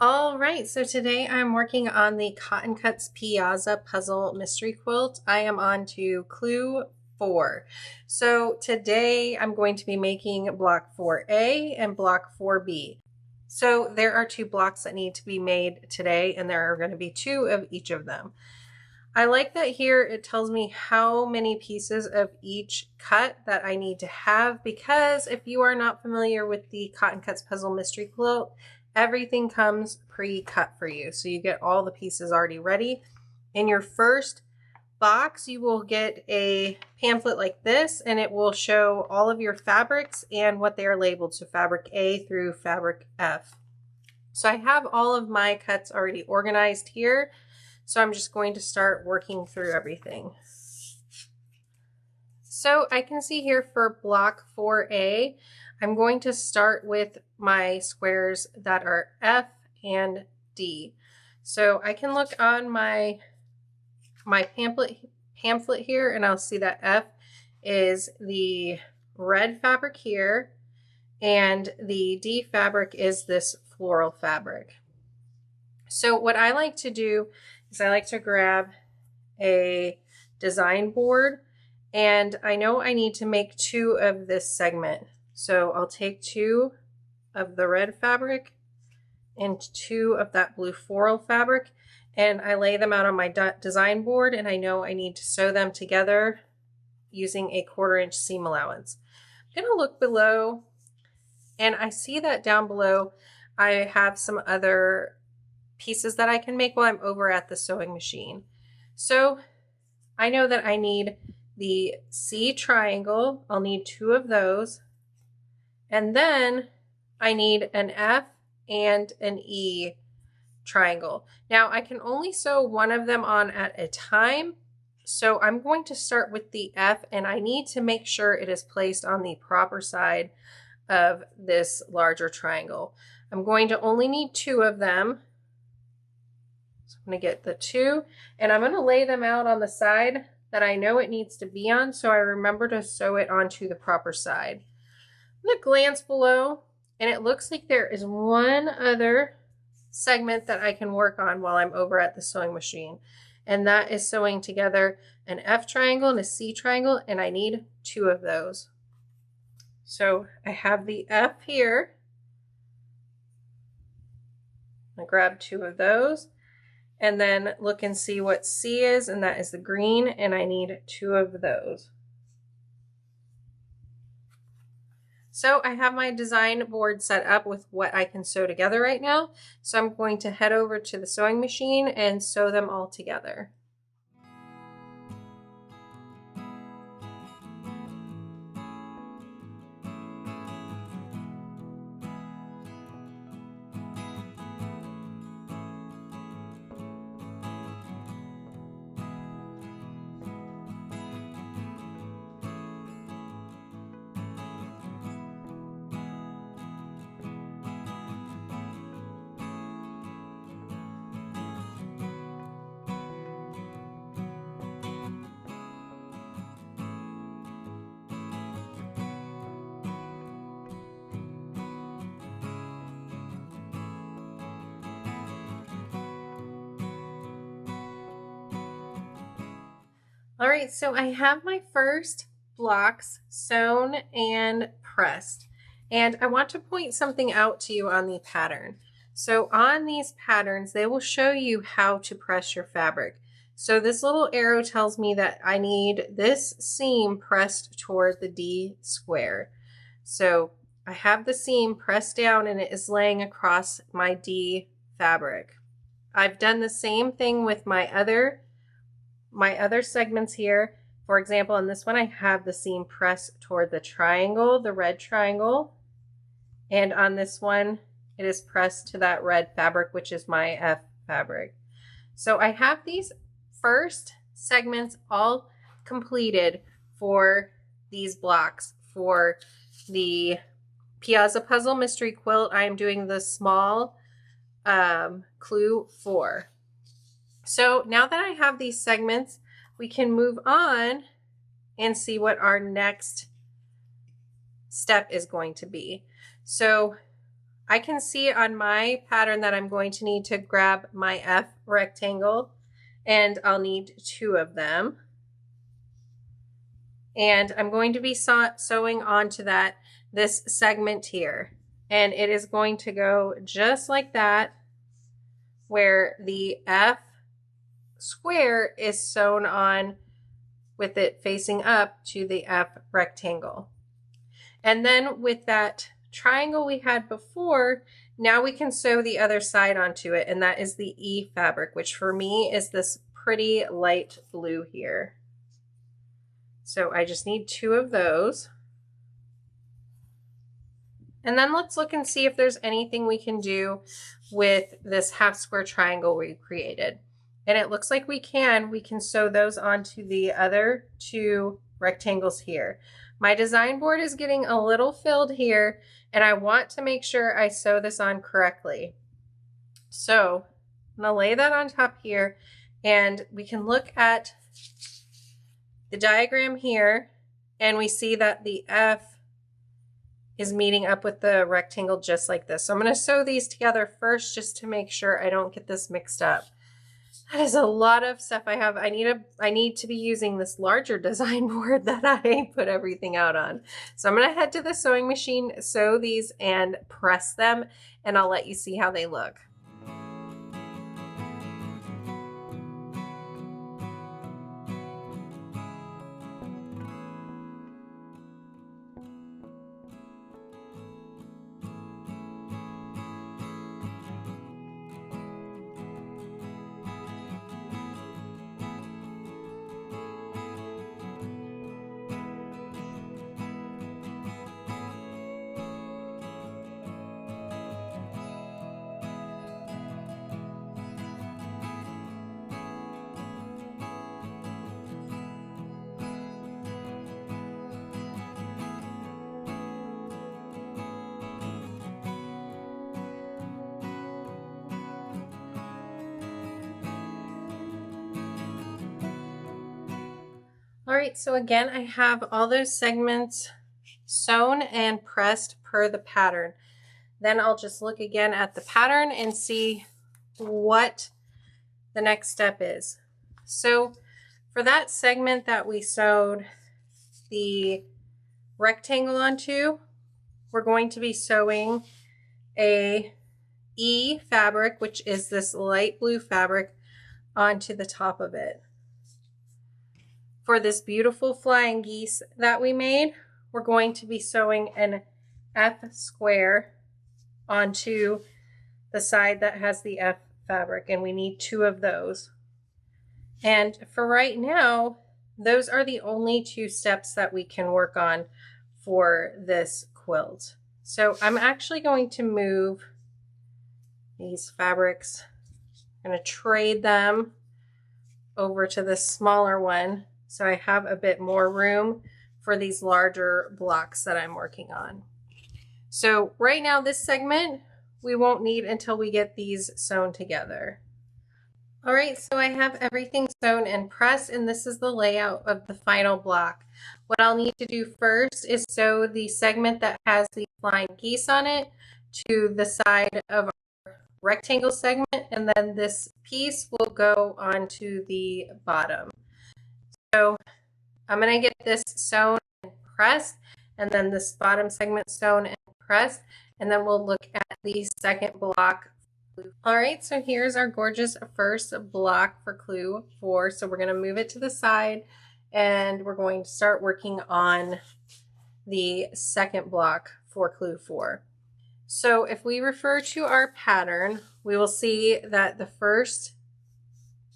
All right, so today I'm working on the Cotton Cuts Piazza Puzzle Mystery Quilt. I am on to clue 4. So today I'm going to be making block 4A and block 4B. So there are 2 blocks that need to be made today, and there are going to be 2 of each of them. I like that here it tells me how many pieces of each cut that I need to have, because if you are not familiar with the Cotton Cuts Puzzle Mystery Quilt, everything comes pre-cut for you. So you get all the pieces already ready. In your first box, you will get a pamphlet like this, and it will show all of your fabrics and what they are labeled. So fabric A through fabric F. So I have all of my cuts already organized here. So I'm just going to start working through everything. So I can see here for block 4A, I'm going to start with my squares that are F and D. So I can look on my pamphlet here, and I'll see that F is the red fabric here, and the D fabric is this floral fabric. So what I like to do is I like to grab a design board, and I know I need to make 2 of this segment. So I'll take 2 of the red fabric and 2 of that blue floral fabric, and I lay them out on my design board, and I know I need to sew them together using a 1/4 inch seam allowance. I'm going to look below, and I see that down below I have some other pieces that I can make while I'm over at the sewing machine. So I know that I need the C triangle. I'll need 2 of those. And then I need an F and an E triangle. Now I can only sew one of them on at a time. So I'm going to start with the F, and I need to make sure it is placed on the proper side of this larger triangle. I'm going to only need 2 of them. So I'm going to get the 2, and I'm going to lay them out on the side that I know it needs to be on, so I remember to sew it onto the proper side. I'm going to glance below, and it looks like there is one other segment that I can work on while I'm over at the sewing machine, and that is sewing together an F triangle and a C triangle, and I need 2 of those. So I have the F here. I'm going to grab 2 of those. And then look and see what C is, and that is the green, and I need 2 of those. So I have my design board set up with what I can sew together right now. So I'm going to head over to the sewing machine and sew them all together. All right, so I have my first blocks sewn and pressed, and I want to point something out to you on the pattern. So on these patterns, they will show you how to press your fabric. So this little arrow tells me that I need this seam pressed toward the D square. So I have the seam pressed down, and it is laying across my D fabric. I've done the same thing with my other segments here. For example, in this one, I have the seam pressed toward the triangle, the red triangle. And on this one, it is pressed to that red fabric, which is my F fabric. So I have these first segments all completed for these blocks. For the Piazza Puzzle Mystery Quilt, I am doing the small clue 4. So now that I have these segments, we can move on and see what our next step is going to be. So I can see on my pattern that I'm going to need to grab my F rectangle, and I'll need 2 of them. And I'm going to be sewing onto this segment here. And it is going to go just like that, where the F square is sewn on with it facing up to the F rectangle. And then with that triangle we had before, now we can sew the other side onto it, and that is the E fabric, which for me is this pretty light blue here. So I just need 2 of those. And then let's look and see if there's anything we can do with this half square triangle we created. And it looks like we can sew those onto the other 2 rectangles here. My design board is getting a little filled here, and I want to make sure I sew this on correctly. So I'm gonna lay that on top here, and we can look at the diagram here, and we see that the F is meeting up with the rectangle just like this. So I'm going to sew these together first just to make sure I don't get this mixed up. That is a lot of stuff I have. I need to be using this larger design board that I put everything out on. So I'm going to head to the sewing machine, sew these and press them, and I'll let you see how they look. All right, so again, I have all those segments sewn and pressed per the pattern. Then I'll just look again at the pattern and see what the next step is. So for that segment that we sewed the rectangle onto, we're going to be sewing a E fabric, which is this light blue fabric, onto the top of it. For this beautiful flying geese that we made, we're going to be sewing an F square onto the side that has the F fabric, and we need 2 of those. And for right now, those are the only 2 steps that we can work on for this quilt. So I'm actually going to move these fabrics. I'm going to trade them over to this smaller one, so I have a bit more room for these larger blocks that I'm working on. So right now, this segment we won't need until we get these sewn together. All right, so I have everything sewn and pressed, and this is the layout of the final block. What I'll need to do first is sew the segment that has the flying geese on it to the side of our rectangle segment, and then this piece will go onto the bottom. So I'm going to get this sewn and pressed, and then this bottom segment sewn and pressed, and then we'll look at the second block. All right, so here's our gorgeous first block for clue 4. So we're going to move it to the side, and we're going to start working on the second block for clue 4. So if we refer to our pattern, we will see that the first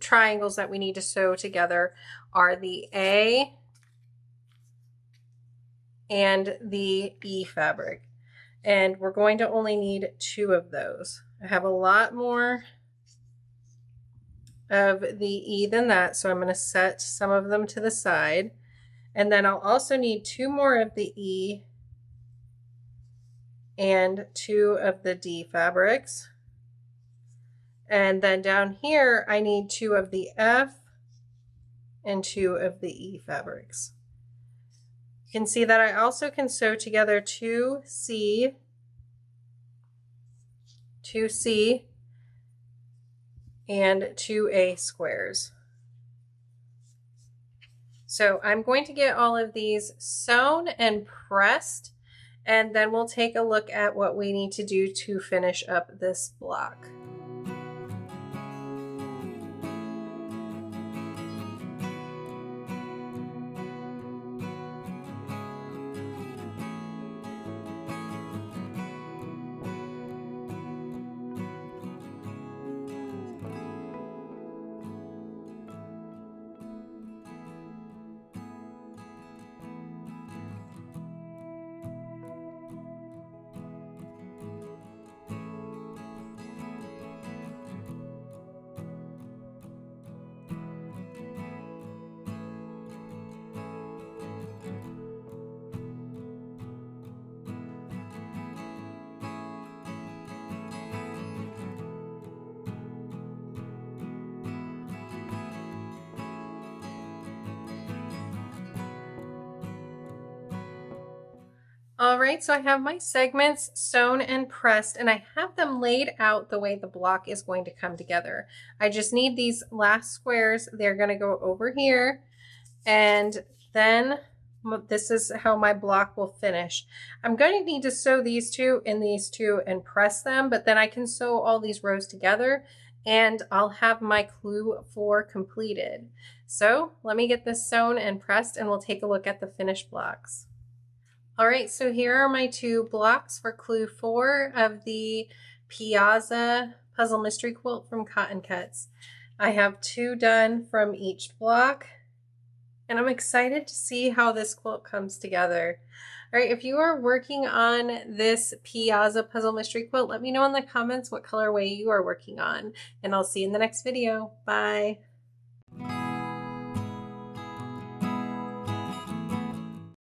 triangles that we need to sew together are the A and the E fabric, and we're going to only need 2 of those. I have a lot more of the E than that, so I'm going to set some of them to the side, and then I'll also need 2 more of the E and 2 of the D fabrics. And then down here, I need 2 of the F and 2 of the E fabrics. You can see that I also can sew together 2 C 2 C, and 2 A squares. So I'm going to get all of these sewn and pressed, and then we'll take a look at what we need to do to finish up this block. All right, so I have my segments sewn and pressed, and I have them laid out the way the block is going to come together. I just need these last squares. They're going to go over here, and then this is how my block will finish. I'm going to need to sew these two and press them, but then I can sew all these rows together and I'll have my clue 4 completed. So let me get this sewn and pressed and we'll take a look at the finished blocks. All right, so here are my 2 blocks for clue 4 of the Piazza Puzzle Mystery Quilt from Cotton Cuts. I have 2 done from each block, and I'm excited to see how this quilt comes together. All right, if you are working on this Piazza Puzzle Mystery Quilt, let me know in the comments what colorway you are working on, and I'll see you in the next video. Bye.